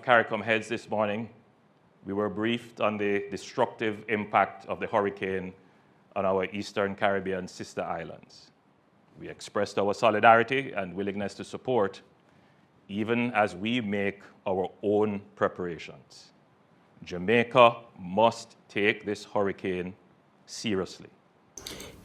CARICOM heads this morning, we were briefed on the destructive impact of the hurricane on our Eastern Caribbean sister islands. We expressed our solidarity and willingness to support, even as we make our own preparations. Jamaica must take this hurricane seriously.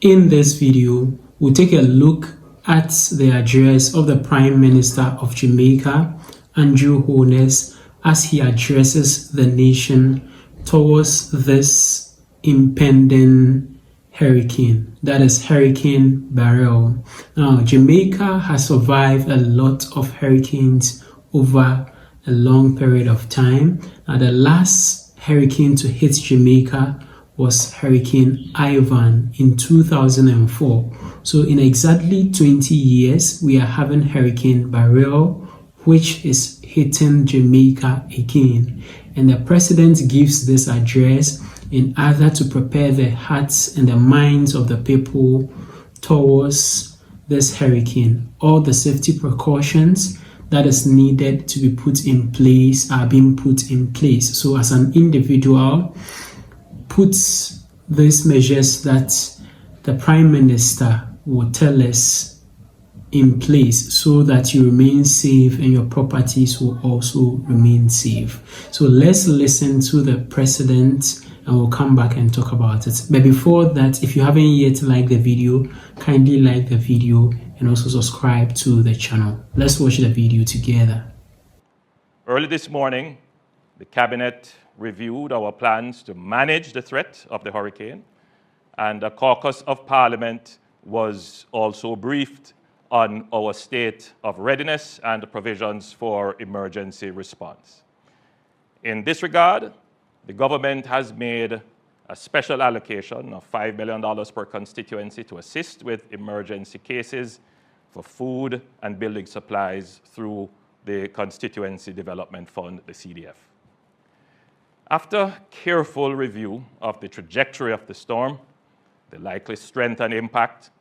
In this video, we'll take a look at the address of the Prime Minister of Jamaica, Andrew Holness, as he addresses the nation towards this impending hurricane, that is Hurricane Beryl. Now, Jamaica has survived a lot of hurricanes over a long period of time. Now, the last hurricane to hit Jamaica was Hurricane Ivan in 2004. So in exactly 20 years, we are having Hurricane Beryl, which is hitting Jamaica again. And the president gives this address in order to prepare the hearts and the minds of the people towards this hurricane. All the safety precautions that is needed to be put in place are being put in place. So as an individual, puts these measures that the Prime Minister will tell us in place so that you remain safe and your properties will also remain safe. So let's listen to the President and we'll come back and talk about it. But before that, if you haven't yet liked the video, kindly like the video and also subscribe to the channel. Let's watch the video together. Early this morning, the Cabinet reviewed our plans to manage the threat of the hurricane, and a caucus of Parliament was also briefed on our state of readiness and the provisions for emergency response. In this regard, the government has made a special allocation of $5 million per constituency to assist with emergency cases for food and building supplies through the Constituency Development Fund, the CDF. After careful review of the trajectory of the storm, the likely strength and impact,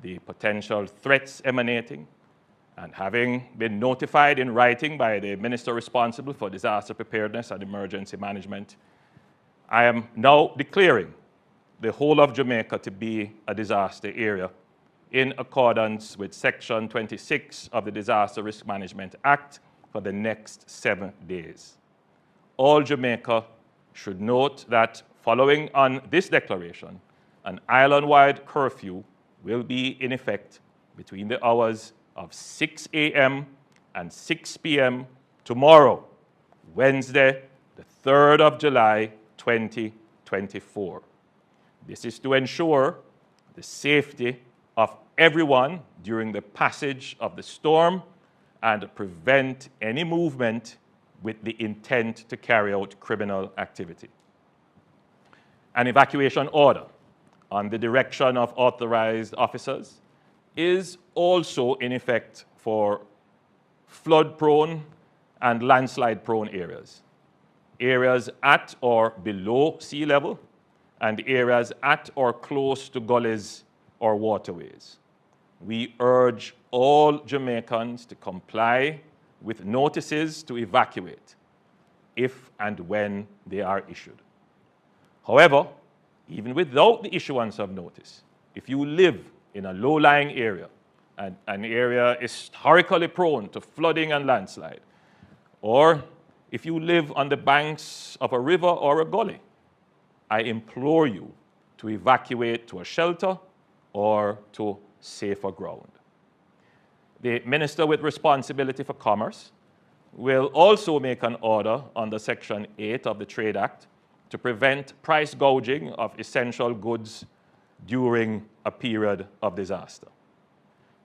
the potential threats emanating, and having been notified in writing by the minister responsible for disaster preparedness and emergency management, I am now declaring the whole of Jamaica to be a disaster area in accordance with Section 26 of the Disaster Risk Management Act for the next 7 days. All Jamaica should note that following on this declaration, an island-wide curfew will be in effect between the hours of 6 a.m. and 6 p.m. tomorrow, Wednesday, the 3rd of July, 2024. This is to ensure the safety of everyone during the passage of the storm and prevent any movement with the intent to carry out criminal activity. An evacuation order on the direction of authorized officers is also in effect for flood-prone and landslide-prone areas, areas at or below sea level, and areas at or close to gullies or waterways. We urge all Jamaicans to comply with notices to evacuate if and when they are issued. However, even without the issuance of notice, if you live in a low-lying area and an area is historically prone to flooding and landslide, or if you live on the banks of a river or a gully, I implore you to evacuate to a shelter or to safer ground. The Minister with responsibility for commerce will also make an order under Section 8 of the Trade Act to prevent price gouging of essential goods during a period of disaster.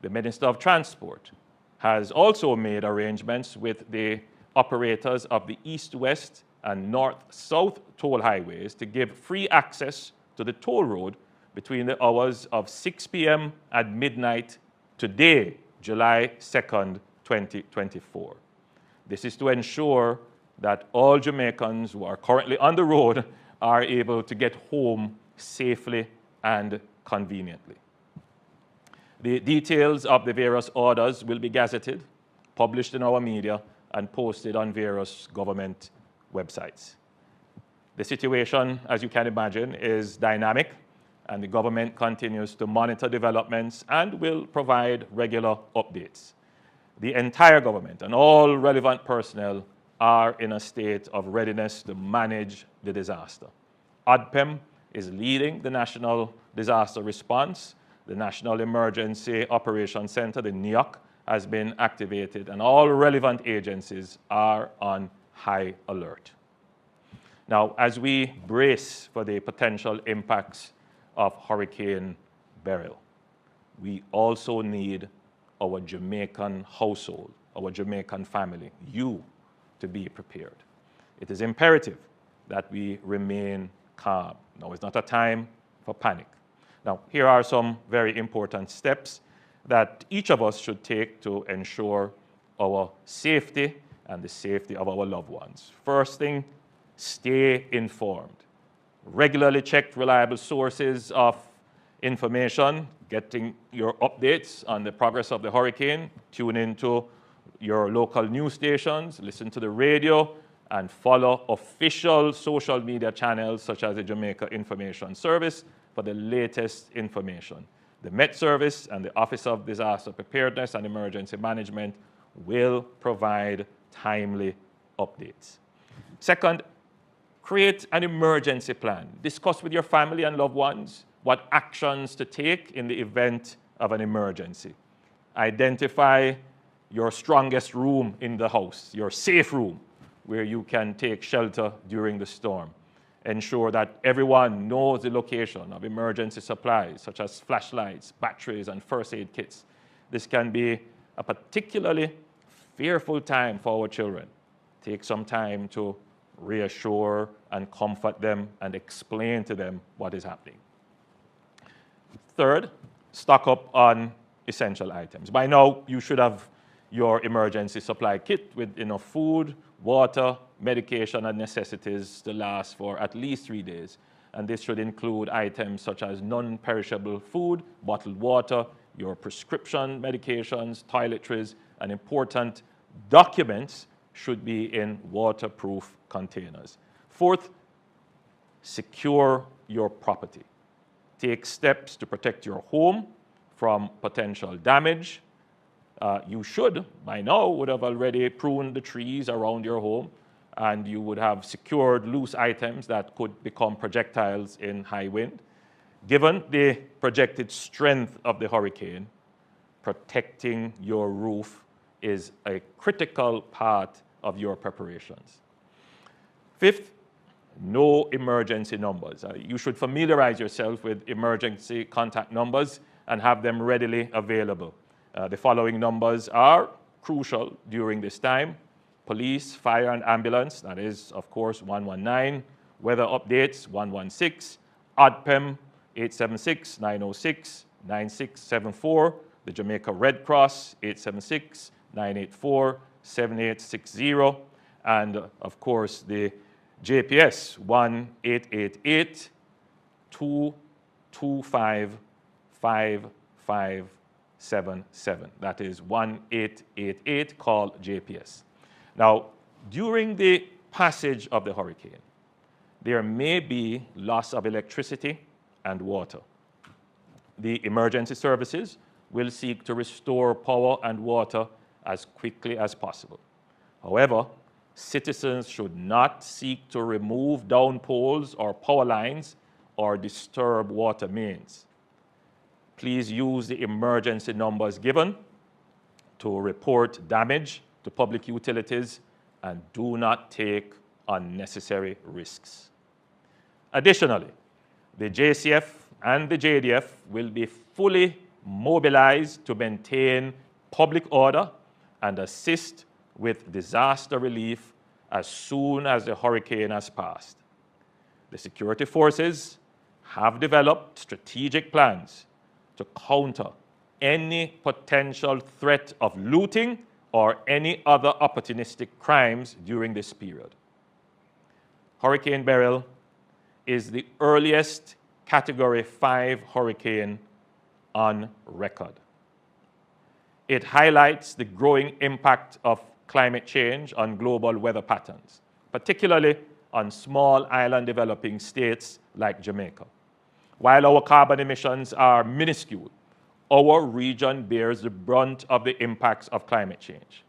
The Minister of Transport has also made arrangements with the operators of the east-west and north-south toll highways to give free access to the toll road between the hours of 6 p.m. and midnight today, July 2nd, 2024. This is to ensure that all Jamaicans who are currently on the road are able to get home safely and conveniently. The details of the various orders will be gazetted, published in our media, and posted on various government websites. The situation, as you can imagine, is dynamic, and the government continues to monitor developments and will provide regular updates. The entire government and all relevant personnel are in a state of readiness to manage the disaster. ODPEM is leading the National Disaster Response. The National Emergency Operations Center, the NEOC, has been activated, and all relevant agencies are on high alert. Now, as we brace for the potential impacts of Hurricane Beryl, we also need our Jamaican household, our Jamaican family, you, to be prepared. It is imperative that we remain calm. Now, it's not a time for panic. Now, here are some very important steps that each of us should take to ensure our safety and the safety of our loved ones. First thing, stay informed. Regularly check reliable sources of information, getting your updates on the progress of the hurricane. Tune into your local news stations, listen to the radio, and follow official social media channels such as the Jamaica Information Service for the latest information. The Met Service and the Office of Disaster Preparedness and Emergency Management will provide timely updates. Second, create an emergency plan. Discuss with your family and loved ones what actions to take in the event of an emergency. Identify your strongest room in the house, your safe room, where you can take shelter during the storm. Ensure that everyone knows the location of emergency supplies, such as flashlights, batteries, and first aid kits. This can be a particularly fearful time for our children. Take some time to reassure and comfort them and explain to them what is happening. Third, stock up on essential items. By now, you should have your emergency supply kit with enough food, water, medication, and necessities to last for at least 3 days. And this should include items such as non-perishable food, bottled water, your prescription medications, toiletries, and important documents should be in waterproof containers. Fourth, secure your property. Take steps to protect your home from potential damage. You should, by now, would have already pruned the trees around your home, and you would have secured loose items that could become projectiles in high wind. Given the projected strength of the hurricane, protecting your roof is a critical part of your preparations. Fifth, know emergency numbers. You should familiarize yourself with emergency contact numbers and have them readily available. The following numbers are crucial during this time: police, fire, and ambulance, that is, of course, 119, weather updates, 116, ODPEM, 876-906-9674, the Jamaica Red Cross, 876-984-7860, and, of course, the JPS, 1-888-225-5577. That is 1-888, call JPS. Now, during the passage of the hurricane, there may be loss of electricity and water. The emergency services will seek to restore power and water as quickly as possible. However, citizens should not seek to remove down poles or power lines or disturb water mains. Please use the emergency numbers given to report damage to public utilities and do not take unnecessary risks. Additionally, the JCF and the JDF will be fully mobilized to maintain public order and assist with disaster relief as soon as the hurricane has passed. The security forces have developed strategic plans to counter any potential threat of looting or any other opportunistic crimes during this period. Hurricane Beryl is the earliest Category 5 hurricane on record. It highlights the growing impact of climate change on global weather patterns, particularly on small island developing states like Jamaica. While our carbon emissions are minuscule, our region bears the brunt of the impacts of climate change.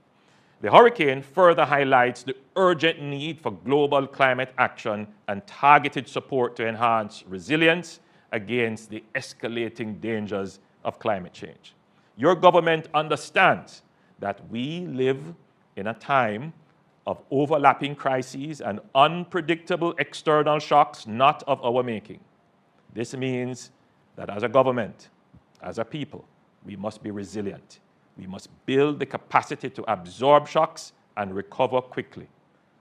The hurricane further highlights the urgent need for global climate action and targeted support to enhance resilience against the escalating dangers of climate change. Your government understands that we live in a time of overlapping crises and unpredictable external shocks not of our making. This means that as a government, as a people, we must be resilient. We must build the capacity to absorb shocks and recover quickly.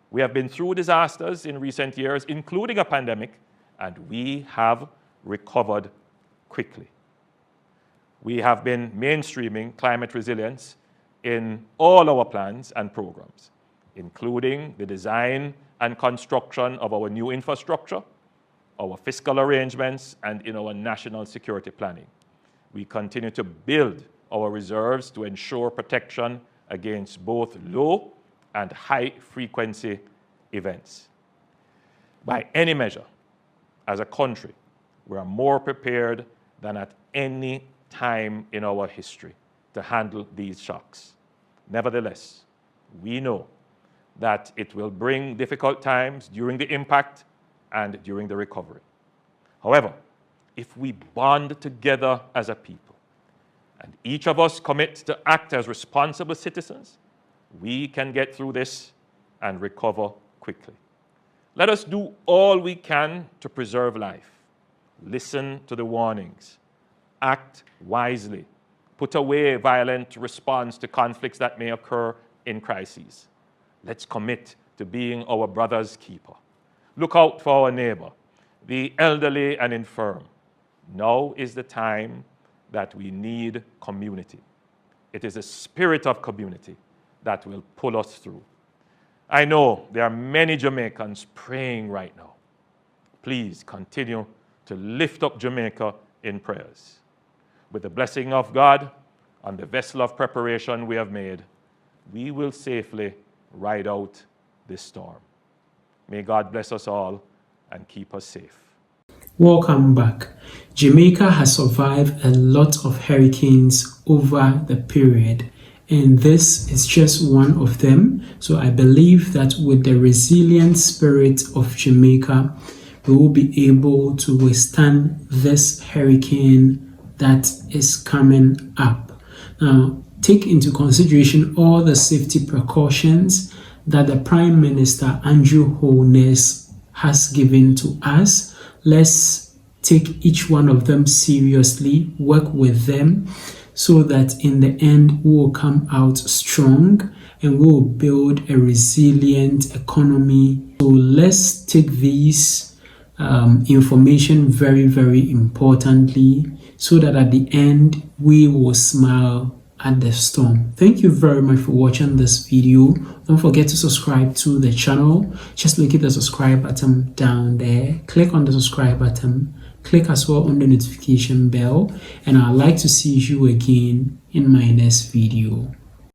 We have been through disasters in recent years, including a pandemic, and we have recovered quickly. We have been mainstreaming climate resilience in all our plans and programs, including the design and construction of our new infrastructure, our fiscal arrangements, and in our national security planning. We continue to build our reserves to ensure protection against both low and high-frequency events. By any measure, as a country, we are more prepared than at any time in our history to handle these shocks. Nevertheless, we know that it will bring difficult times during the impact and during the recovery. However, if we bond together as a people, and each of us commit to act as responsible citizens, we can get through this and recover quickly. Let us do all we can to preserve life. Listen to the warnings. Act wisely. Put away violent response to conflicts that may occur in crises. Let's commit to being our brother's keeper. Look out for our neighbor, the elderly and infirm. Now is the time that we need community. It is the spirit of community that will pull us through. I know there are many Jamaicans praying right now. Please continue to lift up Jamaica in prayers. With the blessing of God on the vessel of preparation we have made, we will safely ride out this storm. May God bless us all and keep us safe. Welcome back. Jamaica has survived a lot of hurricanes over the period, and this is just one of them. So I believe that with the resilient spirit of Jamaica, we will be able to withstand this hurricane that is coming up. Now, take into consideration all the safety precautions that the Prime Minister, Andrew Holness, has given to us. Let's take each one of them seriously, work with them, so that in the end we will come out strong and we will build a resilient economy. So let's take these information very, very importantly, so that at the end we will smile at the storm. Thank you very much for watching this video. Don't forget to subscribe to the channel. Just look at the subscribe button down there. Click on the subscribe button. Click as well on the notification bell. And I'd like to see you again in my next video.